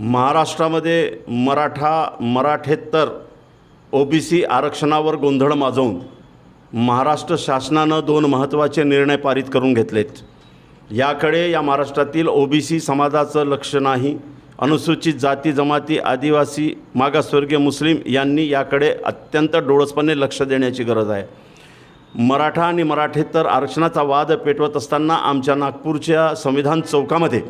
महाराष्ट्रामध्ये मराठेतर ओबीसी आरक्षणावर गोंधळ माजवून महाराष्ट्र शासनानं 2 महत्त्वाचे निर्णय पारित करून घेतलेत। याकडे या महाराष्ट्रातील ओबीसी समाजाचं लक्ष नाही। अनुसूचित जाती जमाती, आदिवासी, मागासवर्गीय, मुस्लिम यांनी याकडे अत्यंत डोळसपणे लक्ष देण्याची गरज आहे। मराठा आणि मराठेतर आरक्षणाचा वाद पेटवत असताना आमच्या नागपूरच्या संविधान चौकामध्ये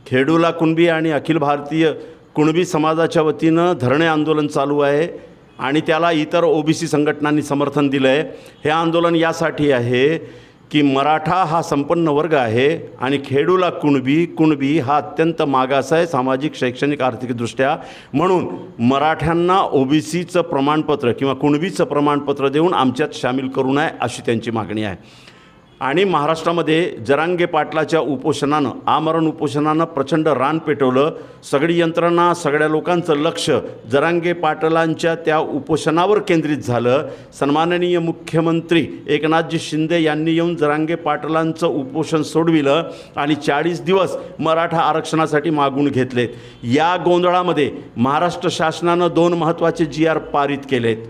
खेडूला कुणबी आणि अखिल भारतीय कुणबी समाजाच्या वतीनं धरणे आंदोलन चालू आहे आणि त्याला इतर ओबीसी संघटनांनी समर्थन दिलं आहे। हे आंदोलन यासाठी आहे की मराठा हा संपन्न वर्ग आहे आणि खेडूला कुणबी हा अत्यंत मागास आहे सामाजिक, शैक्षणिक, आर्थिकदृष्ट्या। म्हणून मराठ्यांना ओबीसीचं प्रमाणपत्र किंवा कुणबीचं प्रमाणपत्र देऊन आमच्यात सामील करू नये अशी त्यांची मागणी आहे। आणि महाराष्ट्रामध्ये जरांगे पाटलाच्या उपोषणानं, आमरण उपोषणानं प्रचंड रान पेटवलं। सगळी यंत्रणा, सगळ्या लोकांचं लक्ष जरांगे पाटलांच्या त्या उपोषणावर केंद्रित झालं। सन्माननीय मुख्यमंत्री एकनाथजी शिंदे यांनी येऊन जरांगे पाटलांचं उपोषण सोडविलं आणि 40 दिवस मराठा आरक्षणासाठी मागून घेतलेत। या गोंधळामध्ये महाराष्ट्र शासनानं 2 महत्त्वाचे GR पारित केलेत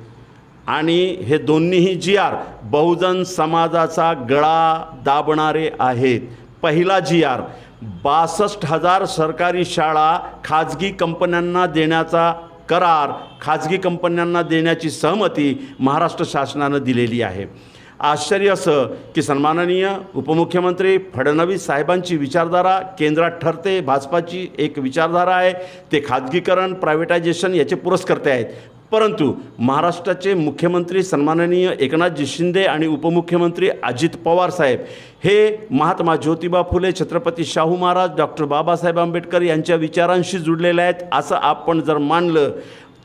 आणि हे दोन्हीही GR बहुजन समाजाचा गळा दाबणारे आहेत। पहिला GR 62,000 सरकारी शाळा खाजगी कंपन्यांना देण्याचा करार, खाजगी कंपन्यांना देण्याची सहमती महाराष्ट्र शासनानं दिलेली आहे। आश्चर्य असं की सन्माननीय उपमुख्यमंत्री फडणवीस साहेबांची विचारधारा केंद्रात ठरते, भाजपाची एक विचारधारा आहे, ते खाजगीकरण, प्रायव्हेटायझेशन याचे पुरस्कर्ते आहेत। परंतु महाराष्ट्राचे मुख्यमंत्री सन्माननीय एकनाथजी शिंदे आणि उपमुख्यमंत्री अजित पवार साहेब हे महात्मा ज्योतिबा फुले, छत्रपती शाहू महाराज, डॉक्टर बाबासाहेब आंबेडकर यांच्या विचारांशी जुळलेले आहेत असं आपण जर मानलं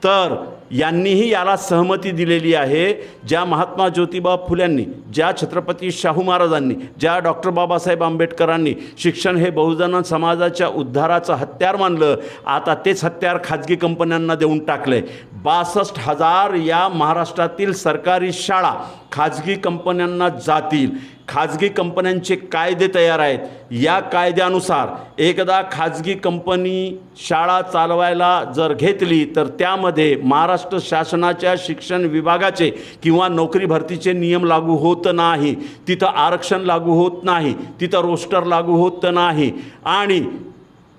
तर यांनीही याला सहमती दिलेली आहे। ज्या महात्मा ज्योतिबा फुल्यांनी, ज्या छत्रपती शाहू महाराजांनी, ज्या डॉक्टर बाबासाहेब आंबेडकरांनी शिक्षण हे बहुजन समाजाच्या उद्धाराचं हत्यार मानलं, आता तेच हत्यार खाजगी कंपन्यांना देऊन टाकले। 62,000 या महाराष्ट्रातील सरकारी शाळा खाजगी कंपन्यांना जातील। खाजगी कंपन्यांचे कायदे तयार आहेत। या कायद्यानुसार एकदा खाजगी कंपनी शाळा चालवायला जर घेतली तर त्यामध्ये महाराष्ट्र शासनाच्या शिक्षण विभागाचे किंवा नोकरी भरतीचे नियम लागू होत नाही, तिथं आरक्षण लागू होत नाही, तिथं रोस्टर लागू होत नाही आणि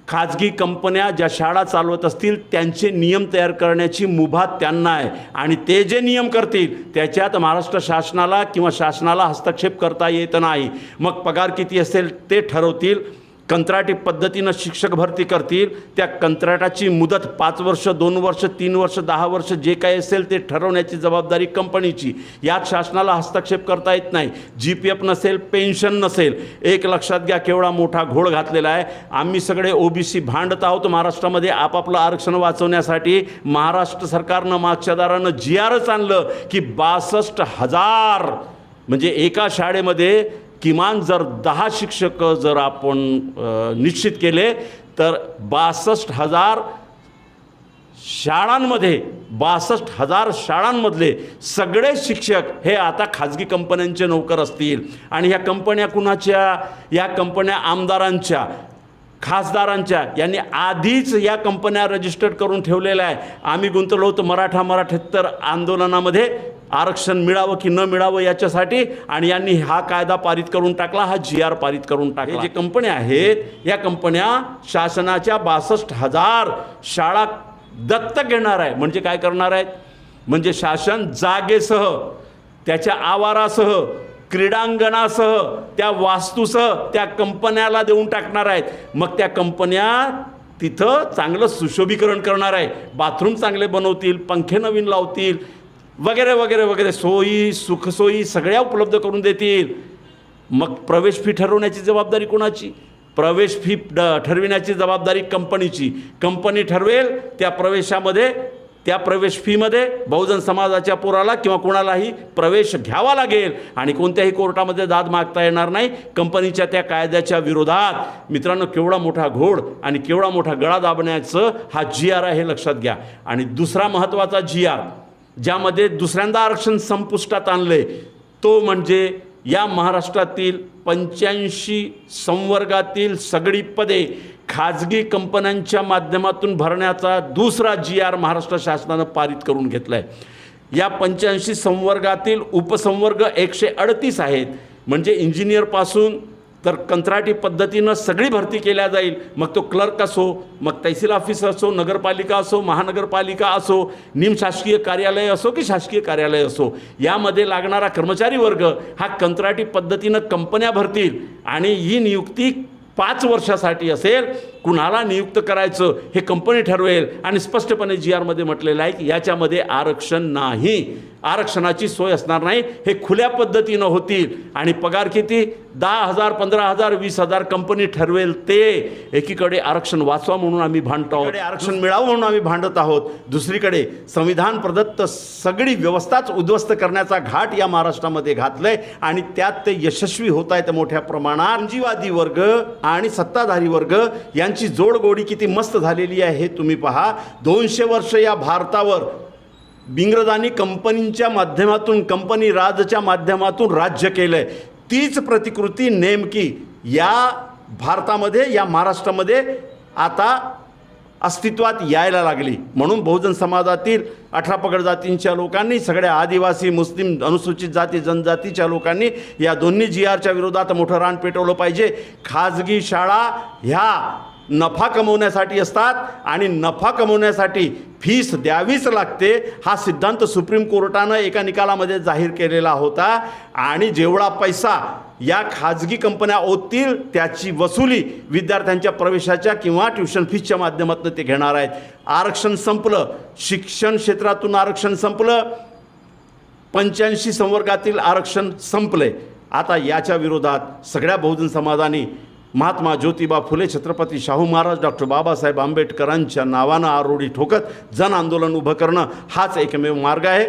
खाजगी कंपन्या ज्या शाळा चालवत असतील त्यांचे नियम तयार करण्याची मुभा त्यांना आहे आणि ते जे नियम करतील त्याच्यात महाराष्ट्र शासनाला किंवा शासनाला हस्तक्षेप करता येत नाही। मग पगार किती असेल ते ठरवतील, कंत्राटी पद्धतीनं शिक्षक भरती करतील, त्या कंत्राटाची मुदत 5 वर्ष, 2 वर्ष, 3 वर्ष, 10 वर्ष जे काही असेल ते ठरवण्याची जबाबदारी कंपनीची। यात शासनाला हस्तक्षेप करता येत नाही। GPF नसेल, पेन्शन नसेल। एक लक्षात घ्या केवढा मोठा घोळ घातलेला आहे। आम्ही सगळे ओबीसी भांडत आहोत महाराष्ट्रामध्ये आपापलं आरक्षण वाचवण्यासाठी। महाराष्ट्र सरकारनं मागच्या दारानं GRच आणलं की 62,000 म्हणजे एका शाळेमध्ये किमान जर 10 शिक्षक जर आपण निश्चित केले तर 62,000 शाळांमध्ये 62,000 शाळांमधले सगळे शिक्षक हे आता खाजगी कंपन्यांचे नोकर असतील। आणि ह्या कंपन्या कुणाच्या? या कंपन्या आमदारांच्या, खासदारांच्या। यांनी आधीच या कंपन्या रजिस्टर्ड करून ठेवलेल्या आहे। आम्ही गुंतलो होतो मराठेतर आंदोलनामध्ये आरक्षण मिळावं की न मिळावं याच्यासाठी आणि यांनी हा कायदा पारित करून टाकला, हा GR पारित करून टाकला। जे कंपन्या आहेत या कंपन्या शासनाच्या 62,000 शाळा दत्तक घेणार आहे। म्हणजे काय करणार आहेत? म्हणजे शासन जागेसह, त्याच्या आवारासह, क्रीडांगणासह, त्या वास्तूसह त्या कंपन्याला देऊन टाकणार आहेत। मग त्या कंपन्या तिथं चांगलं सुशोभीकरण करणार आहे, बाथरूम चांगले बनवतील, पंखे नवीन लावतील, वगैरे वगैरे वगैरे सोयी, सुखसोयी सगळ्या उपलब्ध करून देतील। मग प्रवेश फी ठरवण्याची जबाबदारी कोणाची? प्रवेश फी ठरविण्याची जबाबदारी कंपनीची। कंपनी ठरवेल त्या प्रवेशामध्ये, त्या प्रवेश फीमध्ये बहुजन समाजाच्या पोराला किंवा कोणालाही प्रवेश घ्यावा लागेल आणि कोणत्याही कोर्टामध्ये दाद मागता येणार नाही कंपनीच्या त्या कायद्याच्या विरोधात। मित्रांनो, केवढा मोठा घोळ आणि केवढा मोठा गळा दाबण्याचं हा GR आहे हे लक्षात घ्या। आणि दुसरा महत्त्वाचा GR ज्यामध्ये दुसऱ्यांदा आरक्षण संपुष्टात आणले तो म्हणजे या महाराष्ट्रातील 85 संवर्गातील सगळी पदे खाजगी कंपन्यांच्या माध्यमातून भरण्याचा दुसरा GR महाराष्ट्र शासनानं पारित करून घेतला आहे। या 85 संवर्गातील उपसंवर्ग 138 आहेत, म्हणजे इंजिनियरपासून तर कंत्राटी पद्धतीनं सगळी भरती केल्या जाईल। मग तो क्लर्क असो, मग तहसील ऑफिस असो, नगरपालिका असो, महानगरपालिका असो, निमशासकीय कार्यालय असो की शासकीय कार्यालय असो, यामध्ये लागणारा कर्मचारी वर्ग हा कंत्राटी पद्धतीनं कंपन्या भरतील आणि ही नियुक्ती 5 वर्षासाठी असेल। कुणाला नियुक्त करायचं हे कंपनी ठरवेल आणि स्पष्टपणे GR मध्ये म्हटलेलं आहे की याच्यामध्ये आरक्षण नाही, आरक्षणाची सोय असणार नाही। हे खुल्या पद्धतीनं होतील आणि पगार किती 10,000, 15,000, 20,000 कंपनी ठरवेल ते। एकीकडे आरक्षण वाचवा म्हणून आम्ही भांडतो आहोत, आरक्षण मिळावं म्हणून आम्ही भांडत आहोत, दुसरीकडे संविधान प्रदत्त सगळी व्यवस्थाच उद्ध्वस्त करण्याचा घाट या महाराष्ट्रामध्ये घातलंय आणि त्यात ते यशस्वी होत आहेत मोठ्या प्रमाणात। पूंजीवादी वर्ग आणि सत्ताधारी वर्ग यांची जोडगोडी किती मस्त झालेली आहे हे तुम्ही पहा। 200 वर्ष या भारतावर इंग्रजांनी कंपनीच्या माध्यमातून, कंपनी राजच्या माध्यमातून राज्य केलंय। तीच प्रतिकृती नेमकी या भारतामध्ये, या महाराष्ट्रामध्ये आता अस्तित्वात यायला लागली। म्हणून बहुजन समाजातील 18 पगड जातींच्या लोकांनी, सगळ्या आदिवासी, मुस्लिम, अनुसूचित जाती, जनजातीच्या लोकांनी या दोन्ही GRच्या विरोधात मोठं रान पेटवलं पाहिजे। खाजगी शाळा ह्या नफा कमवण्यासाठी असतात आणि नफा कमवण्यासाठी फीस द्यावीच लागते, हा सिद्धांत सुप्रीम कोर्टानं एका निकालामध्ये जाहीर केलेला होता। आणि जेवढा पैसा या खाजगी कंपन्या ओततील त्याची वसुली विद्यार्थ्यांच्या प्रवेशाच्या किंवा ट्युशन फीसच्या माध्यमातून ते घेणार आहेत। आरक्षण संपलं, शिक्षण क्षेत्रातून आरक्षण संपलं, 85 संवर्गातील आरक्षण संपले। आता याच्या विरोधात सगळ्या बहुजन समाजाने महात्मा ज्योतिबा फुले, छत्रपती शाहू महाराज, डॉक्टर बाबासाहेब आंबेडकरांच्या नावानं आरोळी ठोकत जन आंदोलन उभं करणं हाच एकमेव मार्ग आहे।